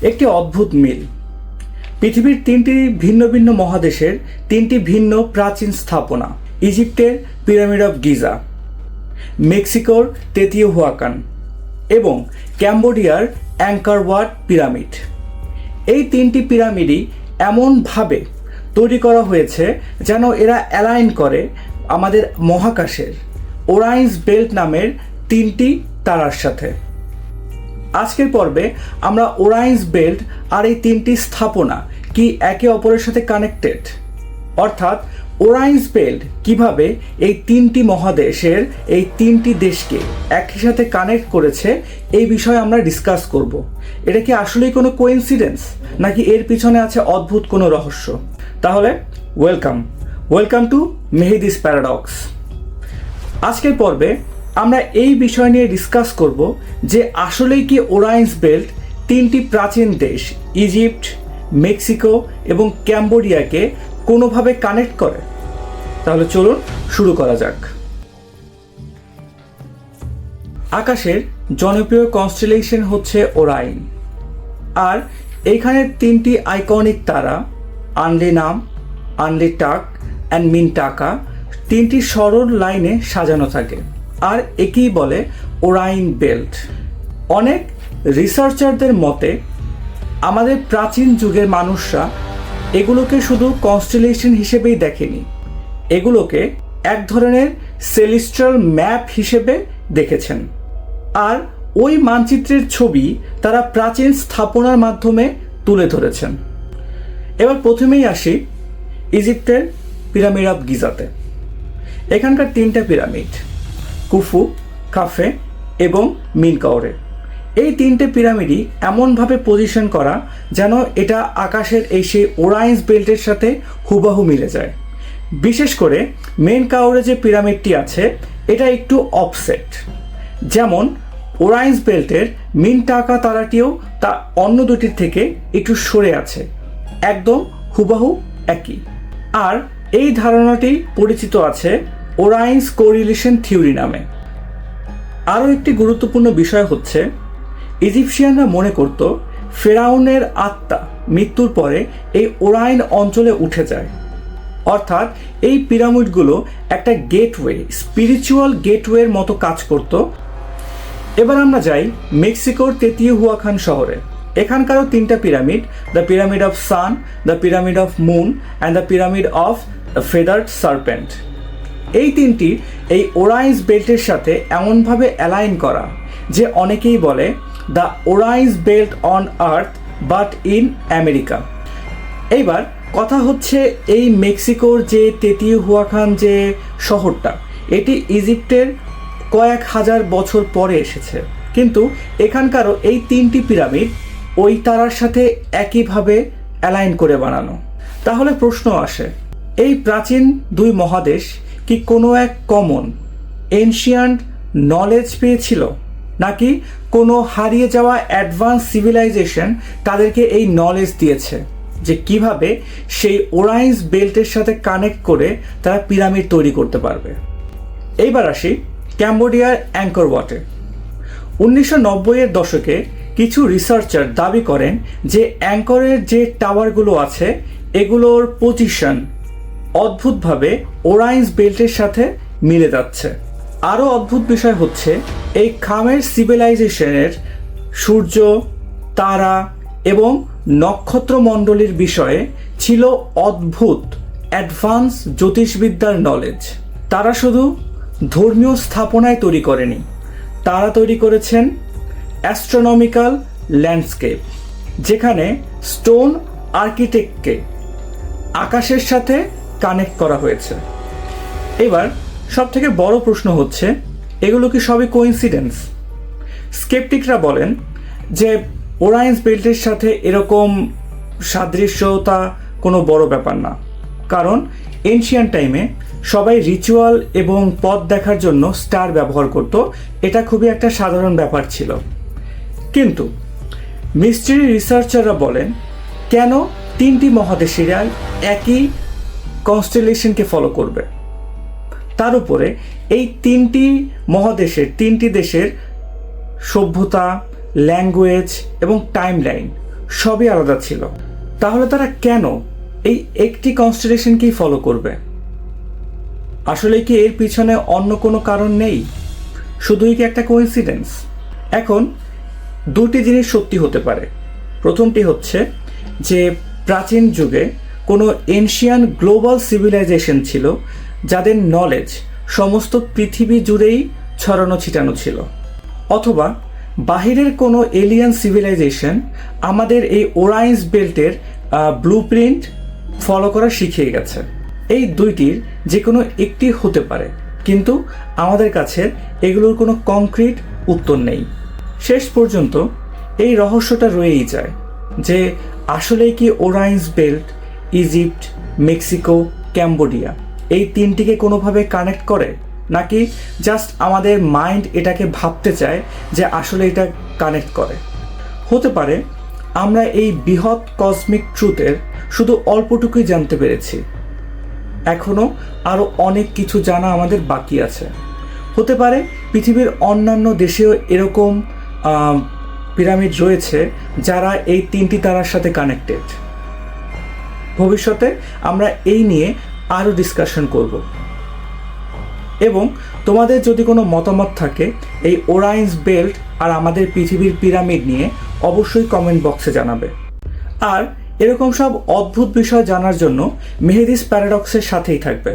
একটি অদ্ভুত মিল। পৃথিবীর তিনটি ভিন্ন ভিন্ন মহাদেশের তিনটি ভিন্ন প্রাচীন স্থাপনা, ইজিপ্টের পিরামিড অফ গিজা, মেক্সিকোর তেতিওহুয়াকান এবং ক্যাম্বোডিয়ার অ্যাংকর ওয়াট পিরামিড। এই তিনটি পিরামিডই এমনভাবে তৈরি করা হয়েছে যেন এরা অ্যালাইন করে আমাদের মহাকাশের ওরাইন্স বেল্ট নামের তিনটি তারার সাথে। আজকের পর্বে আমরা ওরাইন্স বেল্ট আর এই তিনটি স্থাপনা কি একে অপরের সাথে কানেক্টেড, অর্থাৎ ওরাইন্স বেল্ট কিভাবে এই তিনটি মহাদেশের এই তিনটি দেশকে একই সাথে কানেক্ট করেছে, এই বিষয়ে আমরা ডিসকাস করব। এটা কি আসলেই কোনো কোইন্সিডেন্স নাকি এর পিছনে আছে অদ্ভুত কোনো রহস্য? তাহলে ওয়েলকাম টু মেহেদিস প্যারাডক্স। আজকের পর্বে আমরা এই বিষয় নিয়ে ডিসকাস করব যে আসলেই কি ওরাইন্স বেল্ট তিনটি প্রাচীন দেশ ইজিপ্ট, মেক্সিকো এবং ক্যাম্বোডিয়াকে কোনোভাবে কানেক্ট করে। তাহলে চলুন শুরু করা যাক। আকাশের জনপ্রিয় কনস্টেলেশন হচ্ছে ওরাইন, আর এইখানের তিনটি আইকনিক তারা আনলে নাম, আনলে টাক অ্যান্ড মিনটাকা তিনটি সরল লাইনে সাজানো থাকে, আর একেই বলে ওরাইন বেল্ট। অনেক রিসার্চারদের মতে আমাদের প্রাচীন যুগের মানুষরা এগুলোকে শুধু কনস্টেলেশন হিসেবেই দেখেনি, এগুলোকে এক ধরনের সেলেস্টিয়াল ম্যাপ হিসেবে দেখেছেন, আর ওই মানচিত্রের ছবি তারা প্রাচীন স্থাপনার মাধ্যমে তুলে ধরেছেন। এবার প্রথমেই আসি ইজিপ্টের পিরামিড অফ গিজাতে। এখানকার তিনটা পিরামিড কুফু, কাফে এবং মিনকাওরে, এই তিনটে পিরামিডই এমনভাবে পজিশন করা যেন এটা আকাশের এই সেই ওরাইন্স বেল্টের সাথে হুবাহু মিলে যায়। বিশেষ করে মেনকাওরে যে পিরামিডটি আছে এটা একটু অফসেট, যেমন ওরাইন্স বেল্টের মিনটাকা তারাটিও তা অন্য দুটির থেকে একটু সরে আছে, একদম হুবাহু একই। আর এই ধারণাটি পরিচিত আছে ওরাইন্স কোরিলেশন থিওরি নামে। আরও একটি গুরুত্বপূর্ণ বিষয় হচ্ছে ইজিপশিয়ানরা মনে করত ফেরাউনের আত্মা মৃত্যুর পরে এই ওরাইন অঞ্চলে উঠে যায়, অর্থাৎ এই পিরামিডগুলো একটা গেটওয়ে, স্পিরিচুয়াল গেটওয়ের মতো কাজ করত। এবার আমরা যাই মেক্সিকোর তেতিওহুয়াকান শহরে। এখানকারও তিনটা pyramid, the pyramid of sun, the pyramid of moon and the pyramid of feathered serpent. এই তিনটি এই ওরাইন্স বেল্টের সাথে এমনভাবে অ্যালাইন করা যে অনেকেই বলে the Orion's belt on earth but in America. এইবার কথা হচ্ছে এই মেক্সিকোর যে তেতিওহুয়াকান যে শহরটা, এটি ইজিপ্টের কয়েক হাজার বছর পরে এসেছে, কিন্তু এখানকারও এই তিনটি পিরামিড ওই তারার সাথে একইভাবে অ্যালাইন করে বানানো। তাহলে প্রশ্ন আসে, এই প্রাচীন দুই মহাদেশ কি কোনো এক কমন এনশিয়ান্ট নলেজ পেয়েছিল, নাকি কোনো হারিয়ে যাওয়া অ্যাডভান্স সিভিলাইজেশন তাদেরকে এই নলেজ দিয়েছে যে কিভাবে সেই ওরাইন্স বেল্টের সাথে কানেক্ট করে তারা পিরামিড তৈরি করতে পারবে? এইবার আসি ক্যাম্বোডিয়ার অ্যাংকর ওয়াটে। 1990-এর দশকে কিছু রিসার্চার দাবি করেন যে অ্যাংকরের যে টাওয়ারগুলো আছে এগুলোর পজিশন অদ্ভুতভাবে ওরাইন্স বেল্টের সাথে মিলে যাচ্ছে। আরও অদ্ভুত বিষয় হচ্ছে এই খামের সিভিলাইজেশনের সূর্য, তারা এবং নক্ষত্রমণ্ডলীর বিষয়ে ছিল অদ্ভুত অ্যাডভান্স জ্যোতিষবিদ্যার নলেজ। তারা শুধু ধর্মীয় স্থাপনায় তৈরি করেনি, তারা তৈরি করেছেন অ্যাস্ট্রোনমিক্যাল ল্যান্ডস্কেপ, যেখানে স্টোন আর্কিটেক্টকে আকাশের সাথে কানেক্ট করা হয়েছে। এবার সবথেকে বড় প্রশ্ন হচ্ছে, এগুলো কি সবই কোইন্সিডেন্স? স্কেপটিকরা বলেন যে ওরাইন্স বেল্টের সাথে এরকম সাদৃশ্যতা কোনো বড় ব্যাপার না, কারণ এনশিয়ান টাইমে সবাই রিচুয়াল এবং পথ দেখার জন্য স্টার ব্যবহার করত, এটা খুবই একটা সাধারণ ব্যাপার ছিল। কিন্তু মিস্ট্রি রিসার্চাররা বলেন কেন তিনটি মহাদেশেরাই একই কনস্টেলেশনকে ফলো করবে? তার উপরে এই তিনটি মহাদেশের তিনটি দেশের সভ্যতা, ল্যাঙ্গুয়েজ এবং টাইমলাইন সবই আলাদা ছিল। তাহলে তারা কেন এই একটি কনস্টেলেশনকেই ফলো করবে? আসলে কি এর পিছনে অন্য কোনো কারণ নেই? শুধুই কি একটা কোইন্সিডেন্স? এখন দুটি জিনিস সত্যি হতে পারে। প্রথমটি হচ্ছে যে প্রাচীন যুগে কোনো এনশিয়ান গ্লোবাল সিভিলাইজেশন ছিল যাদের নলেজ সমস্ত পৃথিবী জুড়েই ছড়ানো ছিটানো ছিল, অথবা বাহিরের কোনো এলিয়ান সিভিলাইজেশন আমাদের এই ওরাইন্স বেল্টের ব্লুপ্রিন্ট ফলো করা শিখিয়ে গেছে। এই দুইটির যে কোনো একটি হতে পারে, কিন্তু আমাদের কাছে এগুলোর কোনো কংক্রিট উত্তর নেই। শেষ পর্যন্ত এই রহস্যটা রয়েই যায় যে আসলেই কি ওরাইন্স বেল্ট ইজিপ্ট, মেক্সিকো, ক্যাম্বোডিয়া এই তিনটিকে কোনোভাবে কানেক্ট করে, নাকি জাস্ট আমাদের মাইন্ড এটাকে ভাবতে চায় যে আসলে এটা কানেক্ট করে। হতে পারে আমরা এই বৃহৎ কসমিক ট্রুথের শুধু অল্পটুকুই জানতে পেরেছি, এখনও আরও অনেক কিছু জানা আমাদের বাকি আছে। হতে পারে পৃথিবীর অন্যান্য দেশেও এরকম পিরামিড রয়েছে যারা এই তিনটি তারার সাথে কানেক্টেড। ভবিষ্যতে আমরা এই নিয়ে আরও ডিসকাশন করব। এবং তোমাদের যদি কোনো মতামত থাকে এই ওরাইন্স বেল্ট আর আমাদের পৃথিবীর পিরামিড নিয়ে, অবশ্যই কমেন্ট বক্সে জানাবে। আর এরকম সব অদ্ভুত বিষয় জানার জন্য মেহেদিস প্যারাডক্সের সাথেই থাকবে।